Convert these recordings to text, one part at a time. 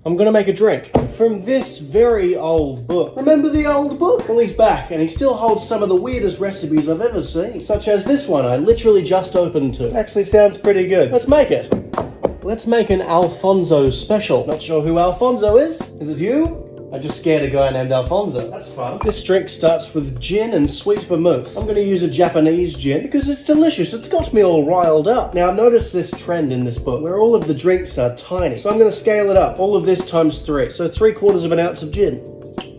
I'm gonna make a drink from this very old book. Remember the old book? Well, he's back, and he still holds some of the weirdest recipes I've ever seen. Such as this one I literally just opened to. Actually sounds pretty good. Let's make it. Let's make an Alfonso Special. Not sure who Alfonso is? Is it you? I just scared a guy named Alfonso. That's fun. This drink starts with gin and sweet vermouth. I'm gonna use a Japanese gin because it's delicious. It's got me all riled up. Now, I've noticed this trend in this book where all of the drinks are tiny. So I'm gonna scale it up. All of this times 3. So 3/4 of an ounce of gin.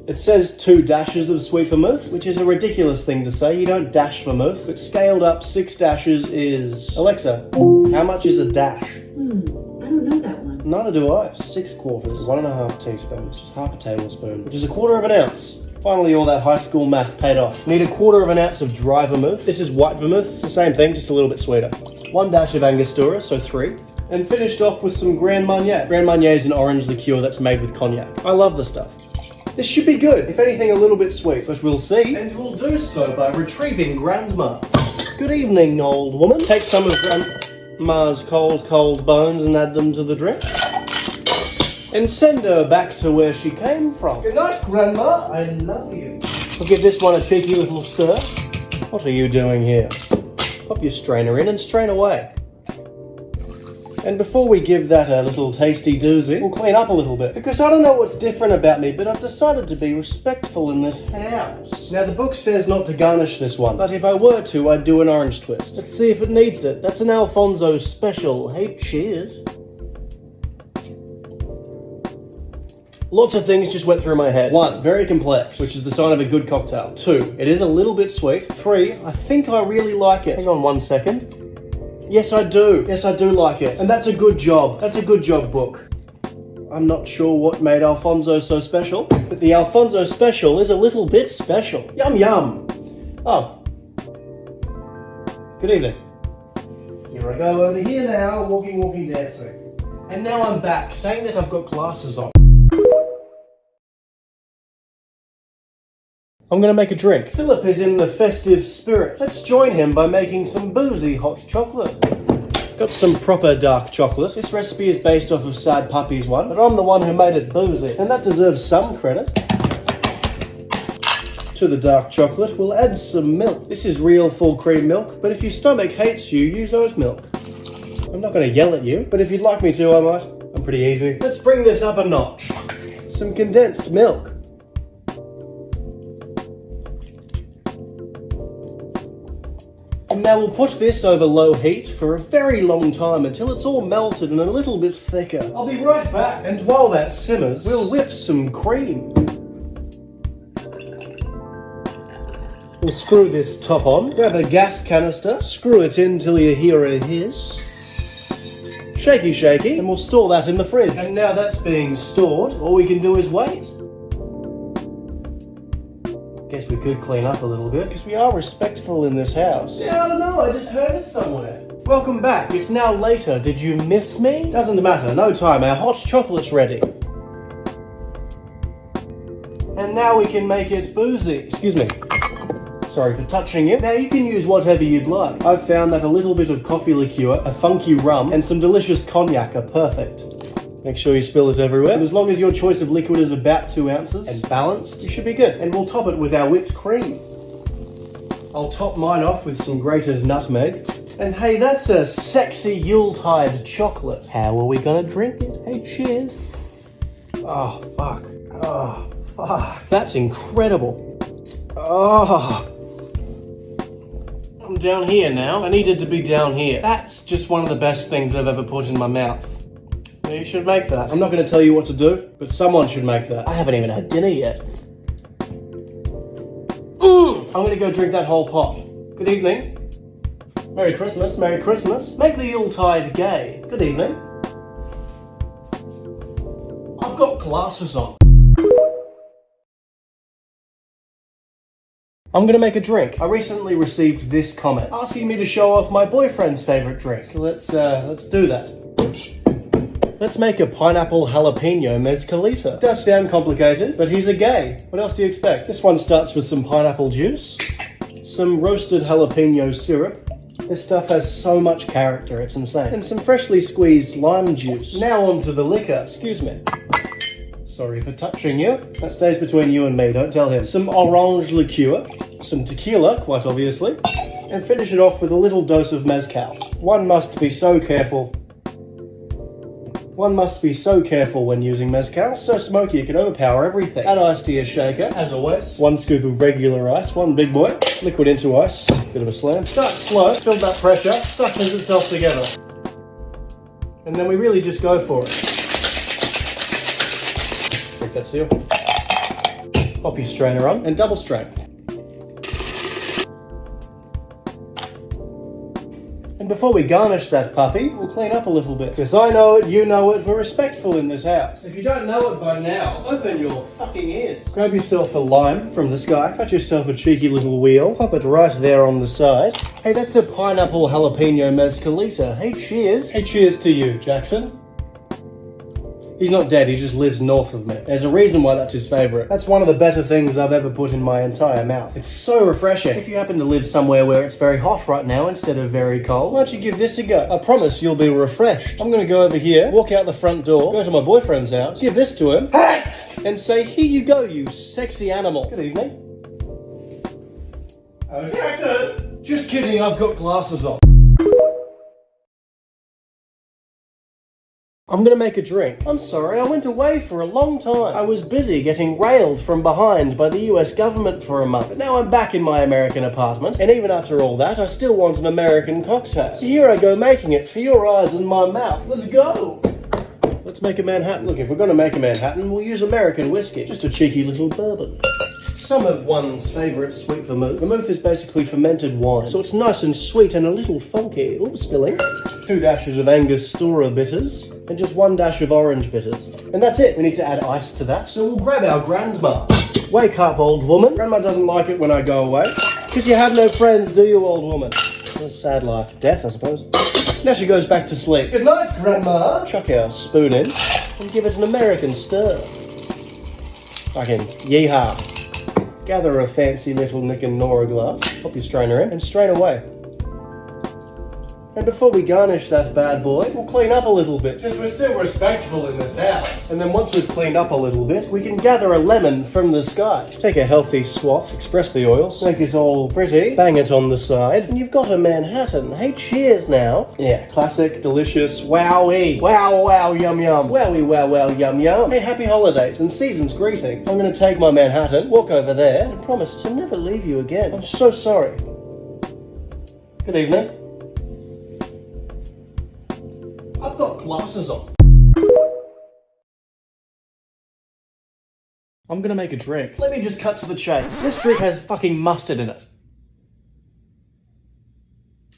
It says 2 dashes of sweet vermouth, which is a ridiculous thing to say. You don't dash vermouth, but scaled up 6 dashes is... Alexa, how much is a dash? I don't know that one. Neither do I. 6/4, 1.5 teaspoons, half a tablespoon, which is 1/4 of an ounce. Finally, all that high school math paid off. Need 1/4 of an ounce of dry vermouth. This is white vermouth. It's the same thing, just a little bit sweeter. 1 dash of Angostura, so 3. And finished off with some Grand Marnier. Grand Marnier is an orange liqueur that's made with cognac. I love this stuff. This should be good. If anything, a little bit sweet, but we'll see. And we'll do so by retrieving Grandma. Good evening, old woman. Take some of Grandma's cold bones and add them to the drink. And send her back to where she came from. Good night, Grandma. I love you. We'll give this one a cheeky little stir. What are you doing here? Pop your strainer in and strain away. And before we give that a little tasty doozy, we'll clean up a little bit. Because I don't know what's different about me, but I've decided to be respectful in this house. Now, the book says not to garnish this one, but if I were to, I'd do an orange twist. Let's see if it needs it. That's an Alfonso Special. Hey, cheers. Lots of things just went through my head. 1, very complex, which is the sign of a good cocktail. 2, it is a little bit sweet. 3, I think I really like it. Hang on 1 second. Yes, I do. Yes, I do like it. And that's a good job. That's a good job, book. I'm not sure what made Alfonso so special, but the Alfonso Special is a little bit special. Yum, yum. Oh. Good evening. Here I go over here now, walking, dancing. And now I'm back, saying that I've got glasses on. I'm gonna make a drink. Philip is in the festive spirit. Let's join him by making some boozy hot chocolate. Got some proper dark chocolate. This recipe is based off of Sad Puppy's one, but I'm the one who made it boozy, and that deserves some credit. To the dark chocolate, we'll add some milk. This is real full cream milk, but if your stomach hates you, use oat milk. I'm not gonna yell at you, but if you'd like me to, I might. I'm pretty easy. Let's bring this up a notch. Some condensed milk. And now we'll put this over low heat for a very long time until it's all melted and a little bit thicker. I'll be right back. And while that simmers, we'll whip some cream. We'll screw this top on, grab a gas canister, screw it in till you hear a hiss. Shaky, shaky, and we'll store that in the fridge. And now that's being stored, all we can do is wait. Guess we could clean up a little bit, because we are respectful in this house. Yeah, I don't know, I just heard it somewhere. Welcome back, it's now later. Did you miss me? Doesn't matter, no time, our hot chocolate's ready. And now we can make it boozy. Excuse me. Sorry for touching you. Now you can use whatever you'd like. I've found that a little bit of coffee liqueur, a funky rum, and some delicious cognac are perfect. Make sure you spill it everywhere. And as long as your choice of liquid is about 2 ounces and balanced, you should be good. And we'll top it with our whipped cream. I'll top mine off with some grated nutmeg. And hey, that's a sexy Yuletide chocolate. How are we gonna drink it? Hey, cheers. Oh, fuck. Oh, fuck. That's incredible. Oh. I'm down here now. I needed to be down here. That's just one of the best things I've ever put in my mouth. You should make that. I'm not going to tell you what to do, but someone should make that. I haven't even had dinner yet. I'm going to go drink that whole pot. Good evening. Merry Christmas, Merry Christmas. Make the Yuletide gay. Good evening. I've got glasses on. I'm gonna make a drink. I recently received this comment asking me to show off my boyfriend's favorite drink. So let's do that. Let's make a pineapple jalapeno mezcalita. Does sound complicated, but he's a gay. What else do you expect? This one starts with some pineapple juice, some roasted jalapeno syrup. This stuff has so much character, it's insane. And some freshly squeezed lime juice. Now on to the liquor. Excuse me. Sorry for touching you. That stays between you and me, don't tell him. Some orange liqueur, some tequila, quite obviously, and finish it off with a little dose of mezcal. One must be so careful. One must be so careful when using mezcal. So smoky it can overpower everything. Add ice to your shaker, as always. 1 scoop of regular ice, 1 big boy. Liquid into ice, bit of a slam. Start slow, build that pressure, suctions itself together. And then we really just go for it. Break that seal. Pop your strainer on and double strain. And before we garnish that puppy, we'll clean up a little bit. Because I know it, you know it, we're respectful in this house. If you don't know it by now, open your fucking ears. Grab yourself a lime from the sky, cut yourself a cheeky little wheel, pop it right there on the side. Hey, that's a pineapple jalapeno mezcalita. Hey, cheers. Hey, cheers to you, Jackson. He's not dead, he just lives north of me. There's a reason why that's his favourite. That's one of the better things I've ever put in my entire mouth. It's so refreshing. If you happen to live somewhere where it's very hot right now instead of very cold, why don't you give this a go? I promise you'll be refreshed. I'm gonna go over here, walk out the front door, go to my boyfriend's house, give this to him, and say, here you go, you sexy animal. Good evening. Oh, Jackson! Just kidding, I've got glasses on. I'm gonna make a drink. I'm sorry, I went away for a long time. I was busy getting railed from behind by the US government for a month. But now I'm back in my American apartment, and even after all that, I still want an American cocktail. So here I go making it for your eyes and my mouth. Let's go! Let's make a Manhattan. Look, if we're gonna make a Manhattan, we'll use American whiskey. Just a cheeky little bourbon. Some of one's favourite sweet vermouth. Vermouth is basically fermented wine, so it's nice and sweet and a little funky. Oops, spilling. 2 dashes of Angostura bitters, and just 1 dash of orange bitters. And that's it. We need to add ice to that, so we'll grab our grandma. Wake up, old woman. Grandma doesn't like it when I go away. Because you have no friends, do you, old woman? A sad life. Death, I suppose. Now she goes back to sleep. Good night, Grandma. Chuck our spoon in, and give it an American stir. Fucking yeehaw. Gather a fancy little Nick and Nora glass, pop your strainer in, and strain away. And before we garnish that bad boy, we'll clean up a little bit. Because we're still respectful in this house. And then once we've cleaned up a little bit, we can gather a lemon from the sky. Take a healthy swath, express the oils, make it all pretty, bang it on the side, and you've got a Manhattan. Hey, cheers now. Yeah, classic, delicious, wowie. Wow, wow, yum, yum. Wowie, wow, wow, yum, yum. Hey, happy holidays and season's greetings. I'm gonna take my Manhattan, walk over there, and promise to never leave you again. I'm so sorry. Good evening. I've got glasses on. I'm gonna make a drink. Let me just cut to the chase. This drink has fucking mustard in it.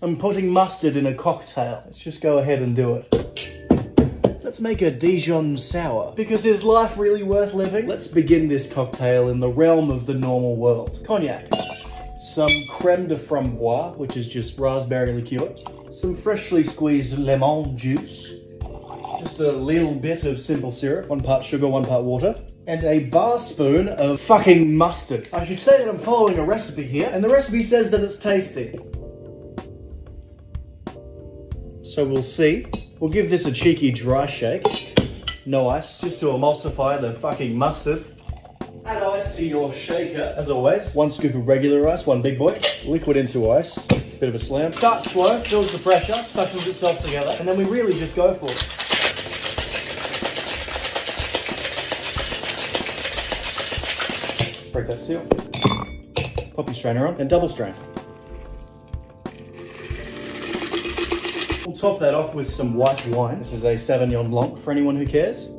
I'm putting mustard in a cocktail. Let's just go ahead and do it. Let's make a Dijon Sour. Because is life really worth living? Let's begin this cocktail in the realm of the normal world. Cognac. Some creme de framboise, which is just raspberry liqueur. Some freshly squeezed lemon juice. Just a little bit of simple syrup, 1 part sugar, 1 part water. And a bar spoon of fucking mustard. I should say that I'm following a recipe here, and the recipe says that it's tasty. So we'll see. We'll give this a cheeky dry shake. No ice, just to emulsify the fucking mustard. Add ice to your shaker, as always. 1 scoop of regular ice, 1 big boy. Liquid into ice. Bit of a slam. Start slow, builds the pressure, suctions itself together, and then we really just go for it. Break that seal. Pop your strainer on and double strain. We'll top that off with some white wine. This is a Sauvignon Blanc for anyone who cares.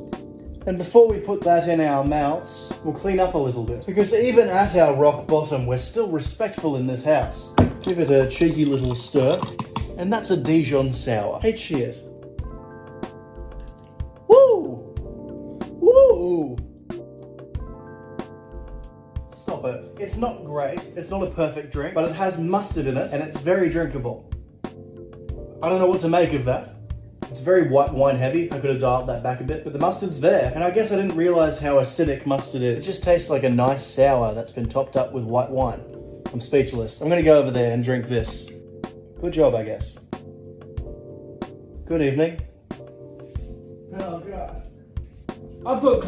And before we put that in our mouths, we'll clean up a little bit. Because even at our rock bottom, we're still respectful in this house. Give it a cheeky little stir. And that's a Dijon Sour. Hey, cheers. Woo! Woo! Stop it. It's not great. It's not a perfect drink, but it has mustard in it, and it's very drinkable. I don't know what to make of that. It's very white wine heavy. I could have dialed that back a bit, but the mustard's there. And I guess I didn't realize how acidic mustard is. It just tastes like a nice sour that's been topped up with white wine. I'm speechless. I'm gonna go over there and drink this. Good job, I guess. Good evening. Oh, God. I've got